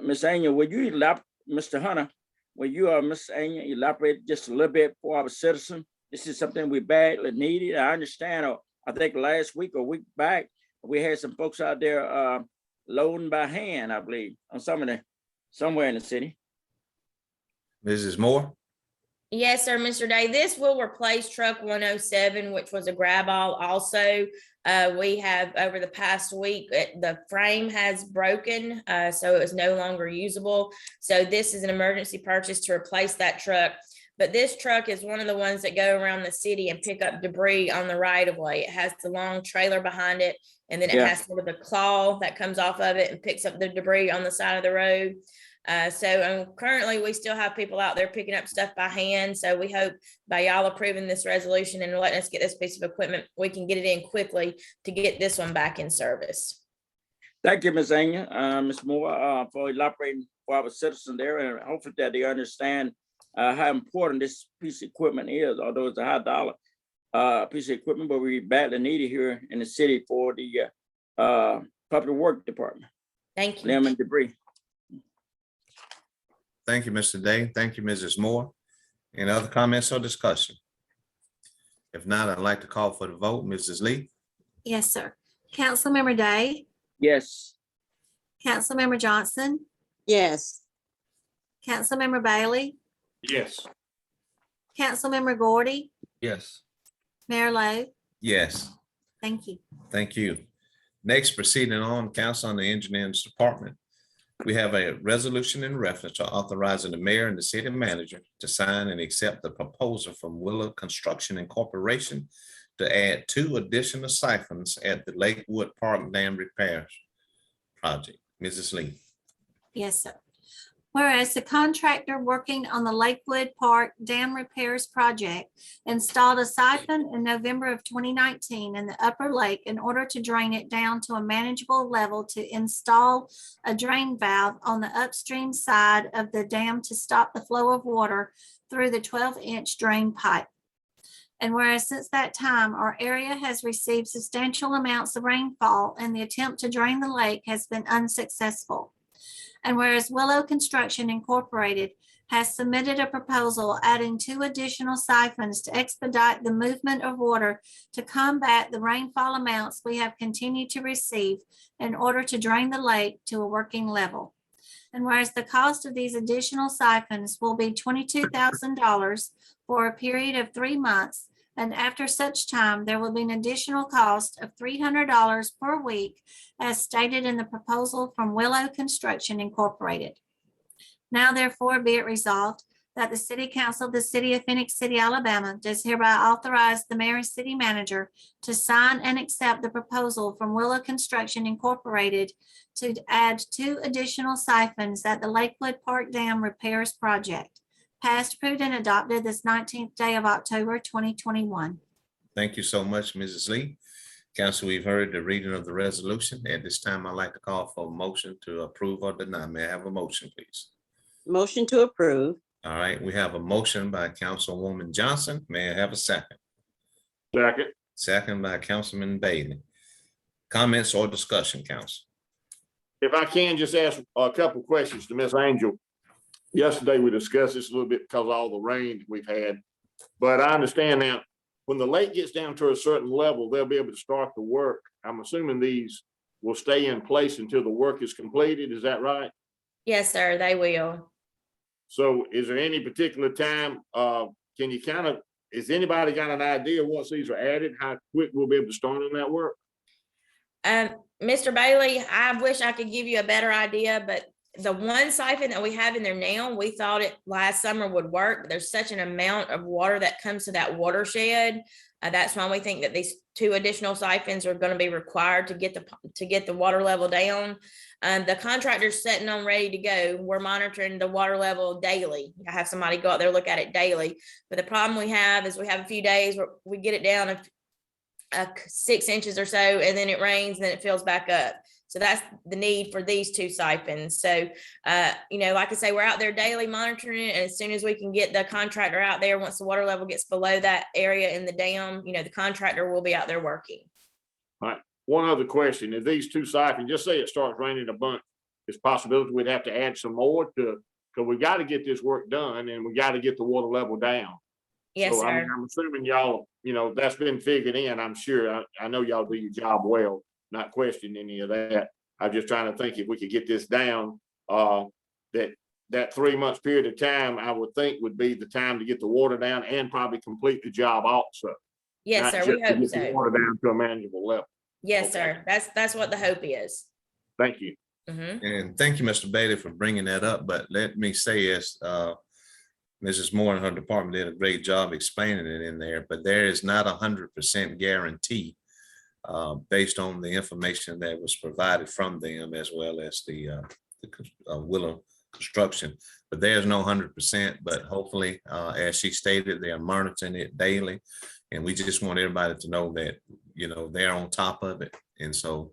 S3: Ms. Anya, would you elaborate, Mr. Hunter, would you, Ms. Anya, elaborate just a little bit for our citizen? This is something we badly needed. I understand, I think last week or week back, we had some folks out there loading by hand, I believe, on somewhere in the city.
S1: Mrs. Moore?
S11: Yes, sir, Mr. Day. This will replace truck 107, which was a grab all also. We have over the past week, the frame has broken, so it was no longer usable. So this is an emergency purchase to replace that truck. But this truck is one of the ones that go around the city and pick up debris on the right of way. It has the long trailer behind it, and then it has sort of a claw that comes off of it and picks up the debris on the side of the road. So currently we still have people out there picking up stuff by hand. So we hope by y'all approving this resolution and letting us get this piece of equipment, we can get it in quickly to get this one back in service.
S3: Thank you, Ms. Anya, Ms. Moore, for elaborating for our citizens there, and hopefully that they understand how important this piece of equipment is, although it's a high dollar piece of equipment, but we badly need it here in the city for the public work department.
S11: Thank you.
S3: Limb and debris.
S1: Thank you, Mr. Day. Thank you, Mrs. Moore. Any other comments or discussion? If not, I'd like to call for the vote. Mrs. Lee?
S4: Yes, sir. Councilmember Day,
S3: Yes.
S4: Councilmember Johnson,
S10: yes,
S4: Councilmember Bailey,
S2: Yes.
S4: Councilmember Gordy,
S9: Yes.
S4: Mayor Lo.
S1: Yes,
S4: Thank you.
S1: thank you. Next, proceeding on, council on the engineering department. We have a resolution in reference to authorizing the mayor and the city manager to sign and accept the proposal from Willow Construction Incorporation to add 2 additional siphons at the Lakewood Park Dam repairs project. Mrs. Lee.
S4: Yes, sir. Whereas the contractor working on the Lakewood Park Dam Repairs Project installed a siphon in November of 2019 in the upper lake in order to drain it down to a manageable level to install a drain valve on the upstream side of the dam to stop the flow of water through the 12-inch drain pipe. And whereas since that time, our area has received substantial amounts of rainfall and the attempt to drain the lake has been unsuccessful. And whereas Willow Construction Incorporated has submitted a proposal adding 2 additional siphons to expedite the movement of water to combat the rainfall amounts we have continued to receive in order to drain the lake to a working level. And whereas the cost of these additional siphons will be $22,000 for a period of 3 months, and after such time, there will be an additional cost of $300 per week, as stated in the proposal from Willow Construction Incorporated. Now therefore be it resolved that the City Council of the City of Phoenix City, Alabama does hereby authorize the mayor and city manager to sign and accept the proposal from Willow Construction Incorporated to add 2 additional siphons at the Lakewood Park Dam Repairs Project, passed, approved, and adopted this 19th day of October, 2021.
S1: Thank you so much, Mrs. Lee. Council, we've heard the reading of the resolution. At this time, I'd like to call for a motion to approve or deny. May I have a motion, please?
S10: Motion to approve.
S1: All right, we have a motion by Councilwoman Johnson. May I have a second?
S2: Second.
S1: Second by Councilman Bailey. Comments or discussion, council?
S2: If I can just ask a couple questions to Miss Angel. Yesterday, we discussed this a little bit because of all the rain we've had. But I understand now, when the lake gets down to a certain level, they'll be able to start the work. I'm assuming these will stay in place until the work is completed. Is that right?
S11: Yes, sir, they will.
S2: So is there any particular time, can you kind of, has anybody got an idea once these are added, how quick we'll be able to start on that work?
S11: Mr. Bailey, I wish I could give you a better idea, but the one siphon that we have in there now, we thought it last summer would work, but there's such an amount of water that comes to that watershed. That's why we think that these 2 additional siphons are going to be required to get the water level down. The contractor's sitting on ready to go. We're monitoring the water level daily. I have somebody go out there, look at it daily. But the problem we have is we have a few days where we get it down 6 inches or so, and then it rains, and then it fills back up. So that's the need for these 2 siphons. So, like I say, we're out there daily monitoring it. And as soon as we can get the contractor out there, once the water level gets below that area in the dam, the contractor will be out there working.
S2: All right. One other question, if these 2 siphons, just say it starts raining a bunch, there's possibility we'd have to add some more because we got to get this work done and we got to get the water level down.
S11: Yes,
S2: So,
S11: sir.
S2: I'm assuming y'all, that's been figured in, I'm sure. I know y'all do your job well, not questioning any of that. I'm just trying to think if we could get this down, that 3 months period of time, I would think would be the time to get the water down and probably complete the job also.
S11: Yes,
S2: Not
S11: sir. We
S2: just to
S11: hope
S2: get the
S11: so.
S2: water down to a manageable level.
S11: Yes,
S2: Okay.
S11: sir. That's what the hope is.
S2: Thank you.
S11: Mhm.
S1: And thank you, Mr. Bailey, for bringing that up. But let me say, as Mrs. Moore and her department did a great job explaining it in there, but there is not 100% guarantee based on the information that was provided from them, as well as the Willow Construction. But there's no 100%, but hopefully, as she stated, they are monitoring it daily. And we just want everybody to know that, they're on top of it. And so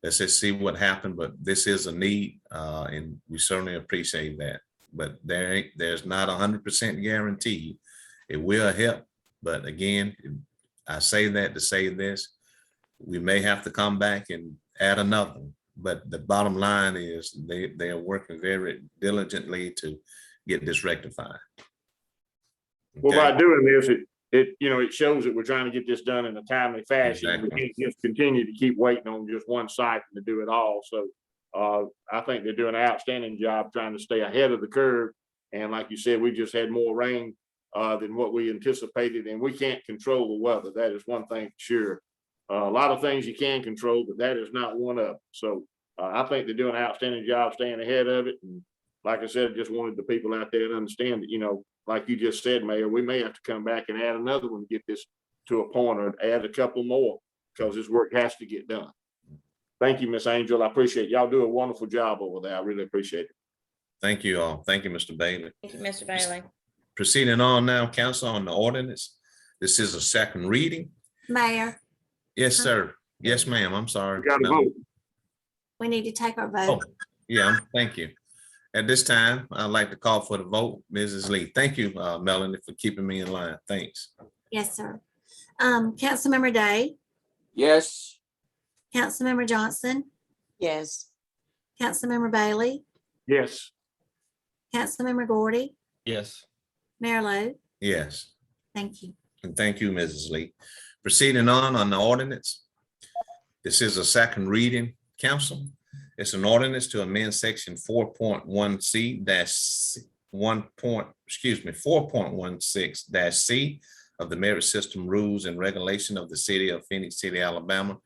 S1: let's just see what happened, but this is a need, and we certainly appreciate that. But there's not 100% guarantee. It will help, but again, I say that to say this, we may have to come back and add another one. But the bottom line is they are working very diligently to get this rectified.
S2: Well,
S1: Okay?
S2: by doing this, it shows that we're trying to get this done in a timely fashion. We
S1: Exactly.
S2: can't just continue to keep waiting on just one siphon to do it all. So I think they're doing an outstanding job trying to stay ahead of the curve. And like you said, we just had more rain than what we anticipated, and we can't control the weather. That is one thing for sure. A lot of things you can control, but that is not one of them. So I think they're doing an outstanding job staying ahead of it. And like I said, just wanted the people out there to understand that, like you just said, Mayor, we may have to come back and add another one to get this to a point, or add a couple more, because this work has to get done. Thank you, Miss Angel. I appreciate it. Y'all do a wonderful job over there. I really appreciate it.
S1: Thank you all. Thank you, Mr. Bailey.
S11: Thank you, Mr. Bailey.
S1: Proceeding on now, council, on the ordinance. This is a second reading.
S4: Mayor,
S1: Yes, sir. Yes, ma'am. I'm sorry.
S2: We got to
S1: Melanie.
S2: vote.
S4: we need to take our
S1: Oh,
S4: vote.
S1: yeah, thank you. At this time, I'd like to call for the vote. Mrs. Lee, thank you, Melanie, for keeping me in line. Thanks.
S4: Yes, sir. Councilmember Day,
S3: Yes.
S4: Councilmember Johnson,
S10: Yes.
S4: Councilmember Bailey,
S2: Yes.
S4: Councilmember Gordy,
S9: Yes.
S4: Mayor Lo.
S1: Yes,
S4: Thank you.
S1: and thank you, Mrs. Lee. Proceeding on the ordinance. This is a second reading, council. It's an ordinance to amend section 4.1C dash 4.16 C of the Merit System Rules and Regulation of the City of Phoenix City, Alabama.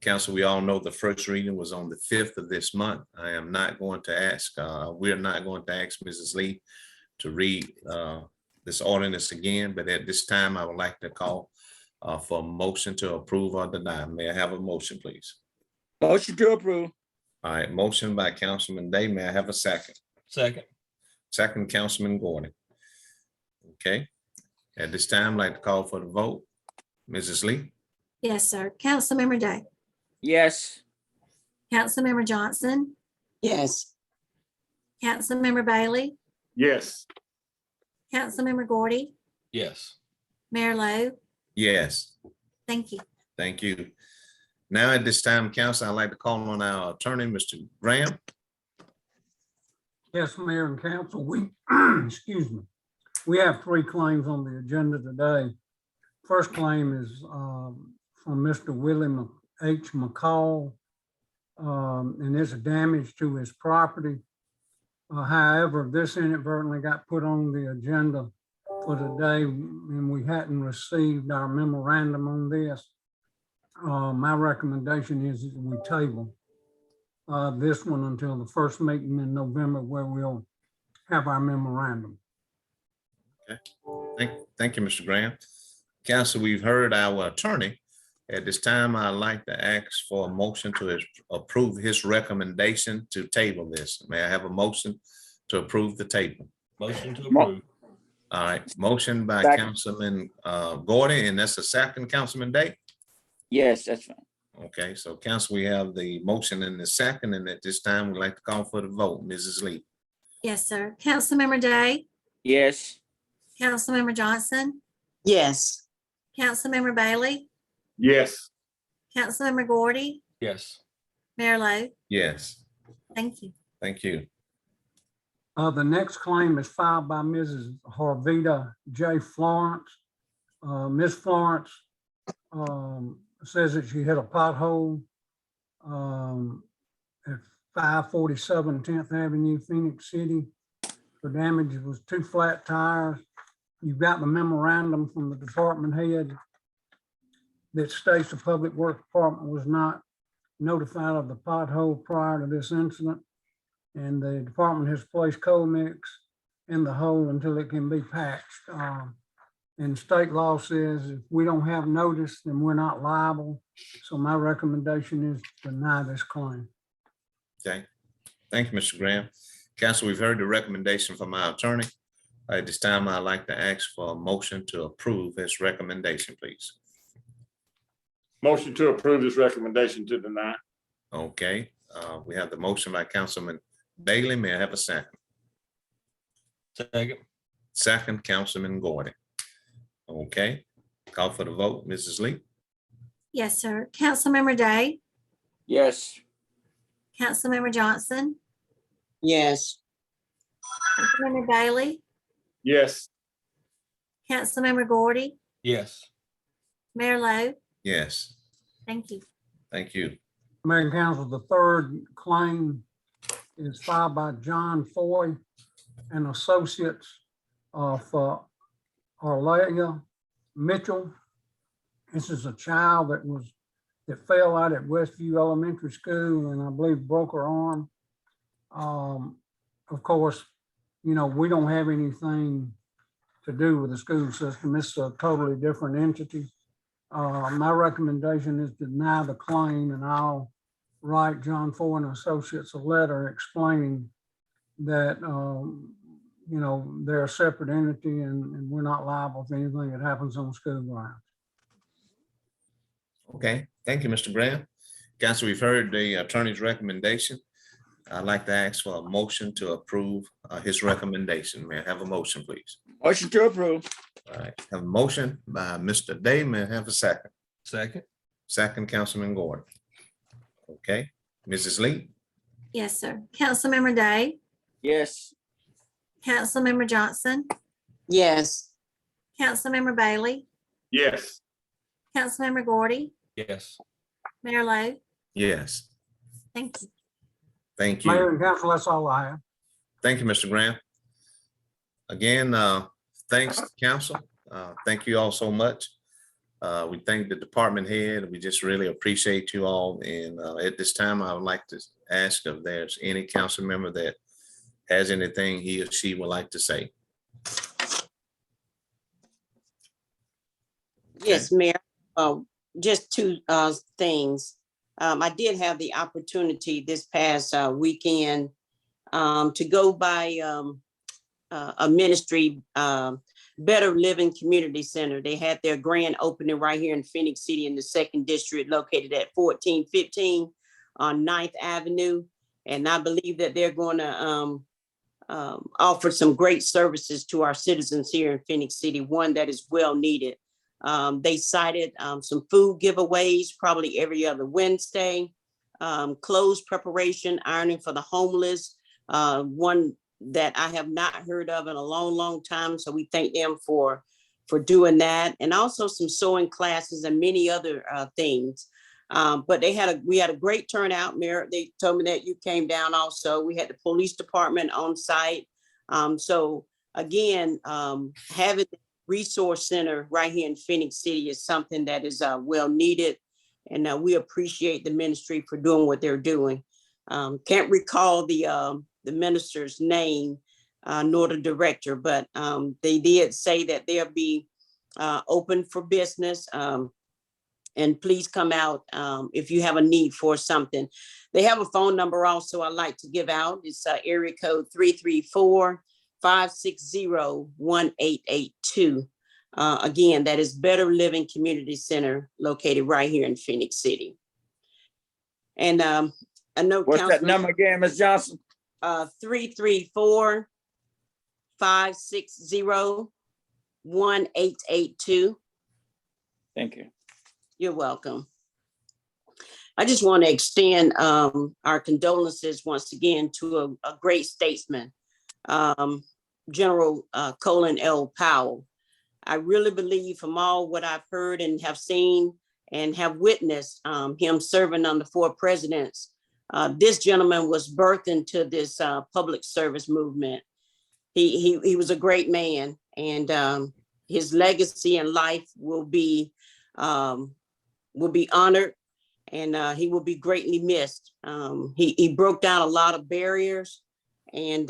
S1: Council, we all know the first reading was on the 5th of this month. I am not going to ask, we're not going to ask Mrs. Lee to read this ordinance again, but at this time, I would like to call for a motion to approve or deny. May I have a motion, please?
S3: Motion to approve.
S1: All right, motion by Councilman Day. May I have a second?
S9: Second.
S1: Second, Councilman Gordon. Okay, at this time, I'd like to call for the vote. Mrs. Lee?
S4: Yes, sir. Councilmember Day,
S3: Yes.
S4: Councilmember Johnson,
S10: Yes.
S4: Councilmember Bailey,
S2: Yes.
S4: Councilmember Gordy,
S9: Yes.
S4: Mayor Lo.
S1: Yes,
S4: Thank you.
S1: thank you. Now, at this time, council, I'd like to call on our attorney, Mr. Graham.
S12: Yes, Mayor and Council, we, excuse me, we have 3 claims on the agenda today. First claim is from Mr. William H. McCall, and there's a damage to his property. However, this inadvertently got put on the agenda for today, and we hadn't received our memorandum on this. My recommendation is that we table this one until the first meeting in November, where we'll have our memorandum.
S1: Thank you, Mr. Graham. Council, we've heard our attorney. At this time, I'd like to ask for a motion to approve his recommendation to table this. May I have a motion to approve the table?
S9: Motion to approve.
S1: All right, motion by
S3: Second.
S1: Councilman Gordon, and that's a second, Councilman Day.
S3: Yes, that's fine.
S1: Okay, so council, we have the motion in the second, and at this time, we'd like to call for the vote. Mrs. Lee?
S4: Yes, sir. Councilmember Day,
S3: Yes.
S4: Councilmember Johnson,
S10: Yes.
S4: Councilmember Bailey,
S2: Yes.
S4: Councilmember Gordy,
S9: Yes.
S4: Mayor Lo.
S1: Yes,
S4: Thank you.
S1: thank you.
S12: The next claim is filed by Mrs. Harvita J. Florence. Ms. Florence says that she hit a pothole at 547 10th Avenue, Phoenix City. The damage was 2 flat tires. You've got the memorandum from the department head that states the Public Works Department was not notified of the pothole prior to this incident. And the department has placed coal mix in the hole until it can be patched. And state law says if we don't have notice, then we're not liable. So my recommendation is to deny this claim.
S1: Okay, thank you, Mr. Graham. Council, we've heard the recommendation from our attorney. At this time, I'd like to ask for a motion to approve his recommendation, please.
S2: Motion to approve this recommendation to deny.
S1: Okay, we have the motion by Councilman Bailey. May I have a second?
S9: Second.
S1: Second, Councilman Gordon. Okay, call for the vote. Mrs. Lee?
S4: Yes, sir. Councilmember Day,
S3: Yes.
S4: Councilmember Johnson,
S10: Yes.
S4: Councilmember Bailey,
S2: Yes.
S4: Councilmember Gordy,
S9: Yes.
S4: Mayor Lo.
S1: Yes,
S4: Thank you.
S1: thank you.
S12: Mayor and Council, the third claim is filed by John Foy and Associates for Arlelia Mitchell. This is a child that fell out at Westview Elementary School and I believe broke her arm. Of course, you know, we don't have anything to do with the school system. It's a totally different entity. My recommendation is to deny the claim, and I'll write John Foy and Associates a letter explaining that, you know, they're a separate entity and we're not liable for anything that happens on school grounds.
S1: Okay, thank you, Mr. Graham. Council, we've heard the attorney's recommendation. I'd like to ask for a motion to approve his recommendation. May I have a motion, please?
S3: Motion to approve.
S1: All right, have a motion by Mr. Day. May I have a second?
S9: Second.
S1: Second, Councilman Gordon. Okay, Mrs. Lee?
S4: Yes, sir. Councilmember Day,
S3: Yes.
S4: Councilmember Johnson,
S10: yes,
S4: Councilmember Bailey,
S2: Yes.
S4: Councilmember Gordy,
S9: Yes.
S4: Mayor Lo.
S1: Yes,
S4: Thank you.
S1: thank
S12: Mayor
S1: you.
S12: and council, that's all I have.
S1: Thank you, Mr. Graham. Again, thanks, council. Thank you all so much. We thank the department head. We just really appreciate you all. And at this time, I would like to ask if there's any council member that has anything he or she would like to say.
S10: yes, Mayor. Just two things. I did have the opportunity this past weekend to go by a ministry, Better Living Community Center. They had their grand opening right here in Phenix City in the 2nd District, located at 1415 on 9th Avenue. And I believe that they're going to offer some great services to our citizens here in Phenix City, one that is well needed. They cited some food giveaways probably every other Wednesday, clothes preparation, ironing for the homeless, one that I have not heard of in a long, long time. So we thank them for doing that, and also some sewing classes and many other things. But we had a great turnout, Mayor. They told me that you came down also. We had the police department on site. So again, having the resource center right here in Phenix City is something that is well needed. And we appreciate the ministry for doing what they're doing. Can't recall the minister's name nor the director, but they did say that they'll be open for business. And please come out if you have a need for something. They have a phone number also I'd like to give out. It's area code 334-560-1882. Again, that is Better Living Community Center located right here in Phenix City. And I know
S3: What's that number again, Ms. Johnson?
S10: 334-560-1882.
S3: Thank you.
S10: You're welcome. I just want to extend our condolences once again to a great statesman, General Colin L. Powell. I really believe from all what I've heard and have seen and have witnessed him serving under 4 presidents, this gentleman was birthed into this public service movement. He was a great man, and his legacy in life will be honored, and he will be greatly missed. He broke down a lot of barriers, and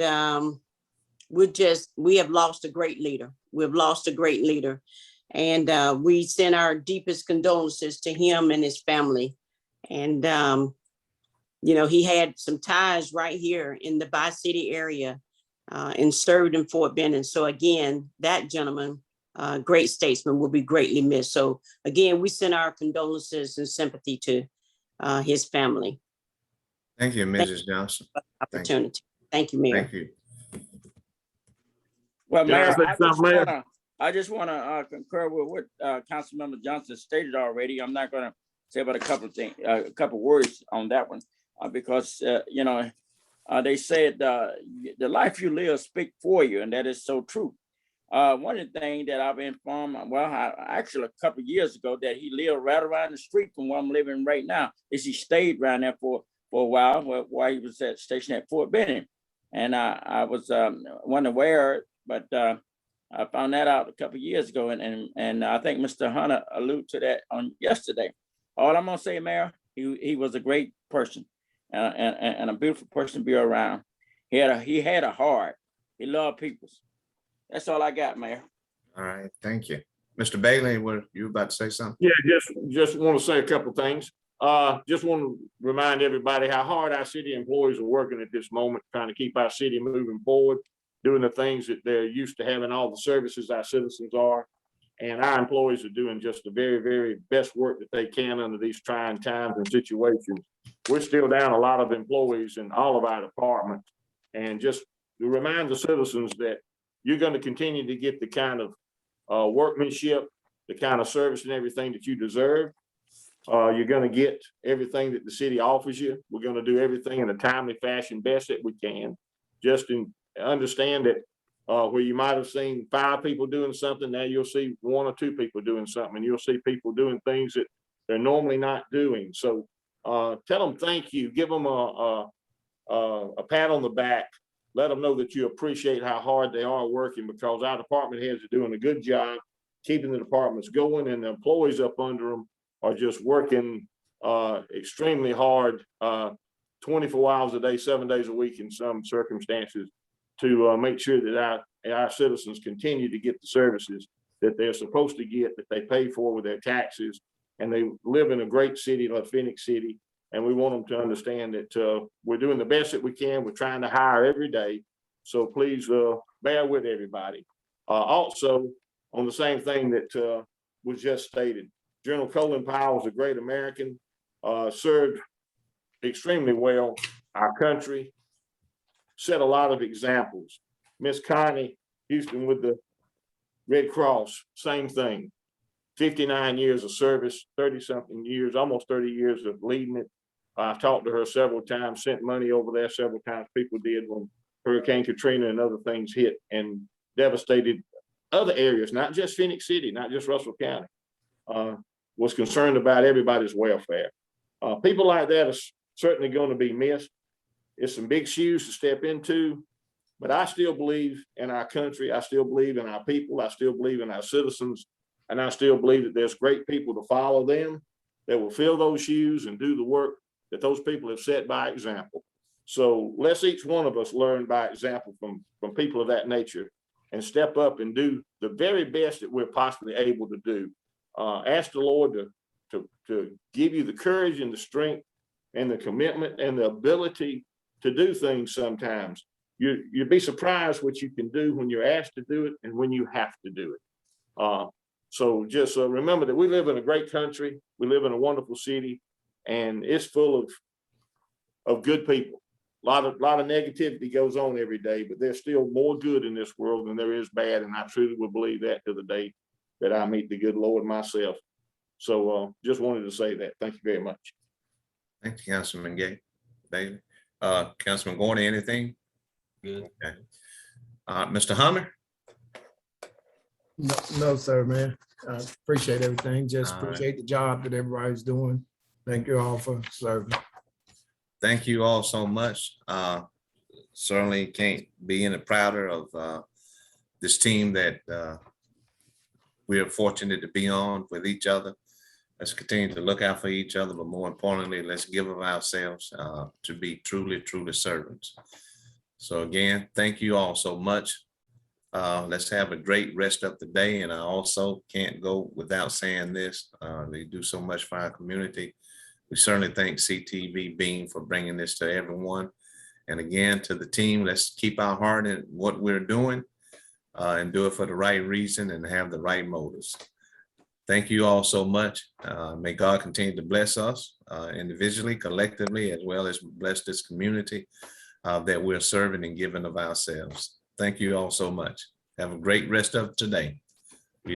S10: we have lost a great leader. We've lost a great leader, and we send our deepest condolences to him and his family. And you know, he had some ties right here in the Bi-City area and served in Fort Benning. So again, that gentleman, great statesman, will be greatly missed. So again, we send our condolences and sympathy to his family.
S1: Thank you, Mrs. Johnson.
S10: Opportunity. Thank you, Mayor.
S1: Thank you.
S3: Well,
S2: Can I
S3: Mayor,
S2: say something, Mayor?
S3: I just want to concur with what Councilmember Johnson stated already. I'm not going to say about a couple of things, a couple words on that one, because you know, they said the life you live speak for you, and that is so true. One of the things that I've informed, actually a couple of years ago, that he lived right around the street from where I'm living right now, is he stayed around there for a while while he was stationed at Fort Benning. And I was wasn't aware, but I found that out a couple of years ago, and I think Mr. Hunter alluded to that on yesterday. All I'm gonna say, Mayor, he was a great person and a beautiful person to be around. He had a heart. He loved people. That's all I got, Mayor.
S1: All right, thank you. Mr. Bailey, were you about to say something?
S2: Yeah, just want to say a couple of things. Just want to remind everybody how hard our city employees are working at this moment, trying to keep our city moving forward, doing the things that they're used to having, all the services our citizens are. And our employees are doing just the very, very best work that they can under these trying times and situations. We're still down a lot of employees in all of our departments. And just to remind the citizens that you're going to continue to get the kind of workmanship, the kind of service and everything that you deserve. You're going to get everything that the city offers you. We're going to do everything in a timely fashion, best that we can. Just understand that where you might have seen 5 people doing something, now you'll see 1 or 2 people doing something, and you'll see people doing things that they're normally not doing. So tell them thank you. Give them a pat on the back. Let them know that you appreciate how hard they are working, because our department heads are doing a good job keeping the departments going, and the employees up under them are just working extremely hard, 24 hours a day, 7 days a week in some circumstances, to make sure that our citizens continue to get the services that they're supposed to get, that they pay for with their taxes. And they live in a great city like Phenix City. And we want them to understand that we're doing the best that we can. We're trying to hire every day. So please bear with everybody. Also, on the same thing that was just stated, General Colin Powell is a great American, served extremely well our country, set a lot of examples. Miss Connie Houston with the Red Cross, same thing. 59 years of service, 30-something years, almost 30 years of leading it. I've talked to her several times, sent money over there several times. People did when Hurricane Katrina and other things hit and devastated other areas, not just Phenix City, not just Russell County. Was concerned about everybody's welfare. People like that are certainly going to be missed. It's some big shoes to step into, but I still believe in our country. I still believe in our people. I still believe in our citizens. And I still believe that there's great people to follow them that will fill those shoes and do the work that those people have set by example. So let's each one of us learn by example from people of that nature and step up and do the very best that we're possibly able to do. Ask the Lord to give you the courage and the strength and the commitment and the ability to do things sometimes. You'd be surprised what you can do when you're asked to do it and when you have to do it. So just remember that we live in a great country. We live in a wonderful city, and it's full of good people. A lot of negativity goes on every day, but there's still more good in this world than there is bad. And I truly will believe that to the day that I meet the good Lord myself. So just wanted to say that. Thank you very much.
S1: Thank you, Councilman Gay. Bailey. Councilman Gordon, anything?
S9: Good.
S1: Okay. Mr. Hummer?
S6: No, sir, man. Appreciate everything. Just
S1: All right.
S6: appreciate the job that everybody's doing. Thank you all for serving.
S1: Thank you all so much. Certainly can't be any prouder of this team that we are fortunate to be on with each other. Let's continue to look out for each other, but more importantly, let's give of ourselves to be truly, truly servants. So again, thank you all so much. Let's have a great rest of the day. And I also can't go without saying this. They do so much for our community. We certainly thank CTV Beam for bringing this to everyone. And again, to the team, let's keep our heart in what we're doing and do it for the right reason and have the right motives. Thank you all so much. May God continue to bless us individually, collectively, as well as bless this community that we're serving and giving of ourselves. Thank you all so much. Have a great rest of today.